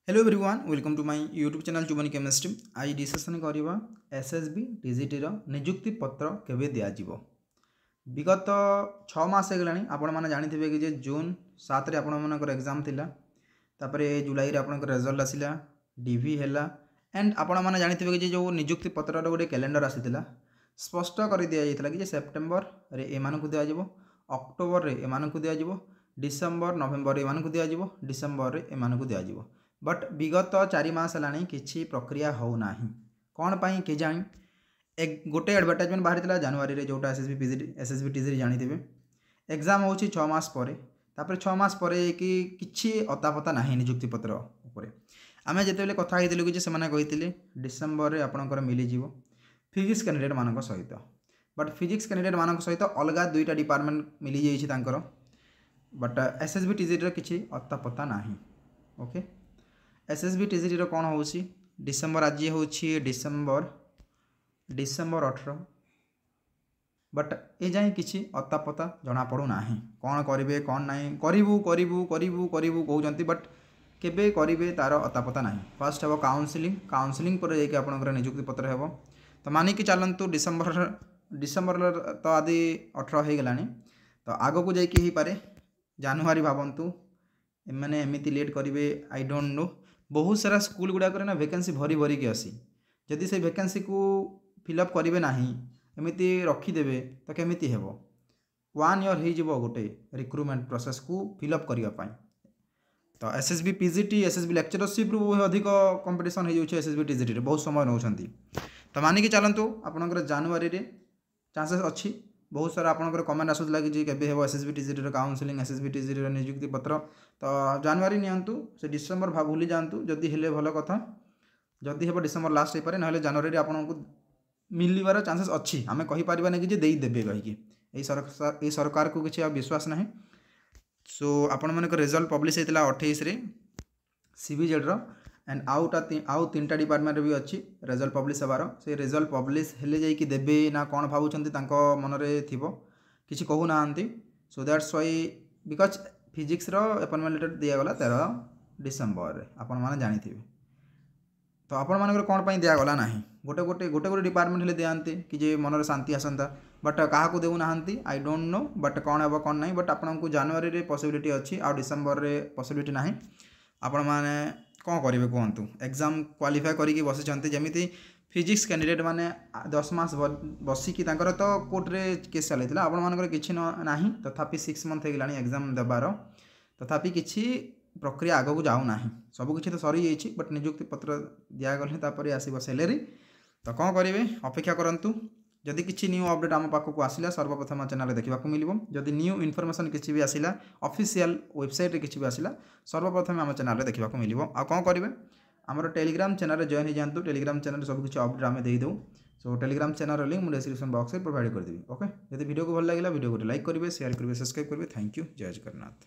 Hello everyone welcome to my YouTube channel जुबनी chemistry. आज discussion करवा एसएसबी टीजीटी नियुक्ति पत्र केबे दिया जिवो। विगत 6 मास हो गलानी आपण माने जानिथिबे कि जे जून 7 रे आपण मानकर एग्जाम थिला, तापरे जुलाई रे आपनकर रिजल्ट आसिला, डीवी हैला एंड आपण माने जानिथिबे कि जे जो नियुक्ति पत्र रो गोटे कैलेंडर आसीतिला स्पष्ट कर दिया जाइतिला कि जे सेप्टेम्बर रे एमान को दिया जिवो, अक्टोबर रे एमान को दिया जिवो, डिसेम्बर नवेम्बर एमान को दिया जिवो, डिसेम्बर रे एमान को दिया जिवो। बट विगत 4 मास है किसी प्रक्रिया हो ना कौन पाई के जानी एक गोटे एडवर्टाइजमेंट बाहरी जनवरी रे जोटा एसएसबी टीजी जानी एग्जाम हो 6 मास पर तापर 6 मास पर कि किसी अतापता ना नियुक्ति पत्र उपर आम जिते कथा कि से कही डिसेम्बर रे आपणकर मिलज फिजिक्स कैंडिडेट मान सहित। बट फिजिक्स कैंडिडेट मान सहित अलग दुईटा डिपार्टमेंट मिल जाकर बट एसएसबी टीजी किसी अतापता ना। ओके एसएसबी टीजी कौन हो डिसेम्बर आज हूँ डिसेम्बर 18 बट ये जाए किसी अतापता जना पड़ूना कौन करेंगे कौन ना करूँ करूँ करूँ करूँ कहते बट केबे करेंगे तार अतापता ना। फास्ट हे काउनसिलिंग पर जाकि आपंकर नियुक्ति पत्र हे तो मानिक चलतु डिसेम्बर तो आदि 18 हो गलानी तो आग को जाइए जानुरी भावतु मैंने एमती लेट करेंगे आई डोंट नो। बहुत सारा स्कूल गुड़ाक ना वैकेंसी भरी भरी की आसी जदि से वैकेंसी को फिलअप करेंगे ना एमती रखीदे तो केमी हे 1 ईयर हो गोटे रिक्रुटमेंट प्रोसेस को फिलअप करने तो एसएसबी पीजीटी एसएसबी लेक्चरशिप रू अधिक कंपटीशन हो एसएसबी टीजीटी बहुत समय नौ तो मानिक चलतु आपंकर जनवरी रे चांसेस अच्छी। बहुत सारा आपंकर कमेंट आसूला कि केबे हे SSB TGT counselling SSB TGT नियुक्ति पत्र तो जनवरी नियंतु से डिसेम्बर भूली जातु जदि हेले भल कथा जदि हे डिसेम्बर लास्ट हो पारे ना जनवरी आपको मिलबार चांसेस अच्छी आम कहीपर ना कि देदेवे कहीकि सरकार को किसी विश्वास ना। सो आपण मन रिजल्ट पब्लिश होता 28 रे सीबीजेड एंड आउ 3टा डिपार्टमेंट भी अच्छी रिजल्ट पब्लिश होबार से रिजल्ट पब्लिश हेले जाइए देवे ना कौन भावुंट मन थी किसी कहूना। So that's why because physics appointment letter दिगला 13 डिसेम्बर आपण मैंने जानी तो आपण मान कौन पर दिगला ना गोटे गोटे गोटे गोटे डिपार्टमेंट हेल्ले दिखाते कि जे मन शांति आसंता बट क्या देना आई डोंट नो बट कौन है कौन ना बट आपको जनवरी रे पॉसिबिलिटी अच्छी आ डिसेम्बर रे पॉसिबिलिटी ना। आपण मैंने कौन करेंगे कहतु एग्जाम क्वालिफाई करके बसी जमी फिजिक्स कैंडिडेट माने 10 मास बसिकी तो कोर्ट रे केस चलता आपण मानकर किसी ना तथापि 6 मंथ हो एग्जाम देवार तथापि किसी प्रक्रिया आग को जाऊना सबकि तो सरी जाइए बट नियुक्ति पत्र दिगले आसब सैलेरी तो कौन करेंगे अपेक्षा करंतु जदि किसी न्यू अपडेट आम पाखक आसला सर्वप्रथम चैनल देखा मिलो जदि न्यू इनफॉरमेशन किसी भी आसला ऑफिशियल वेबसाइट किसी भी आसला सर्वप्रथम आम चैनल देखा मिलो आ कौन करेंगे आमर टेलीग्राम चैनल जॉइन हो जातु टेलीग्राम चैनल सब किसी अपडेट आम देदेव। सो टेलीग्राम चैनल लिंक मुझे डिस्क्रिप्शन बॉक्स में प्रोवाइड करदेवी। ओके जब वीडियो को भल लगे वीडियो को लाइक करेंगे शेयर करेंगे सब्सक्राइब करेंगे। थैंक यू जय जगन्नाथ।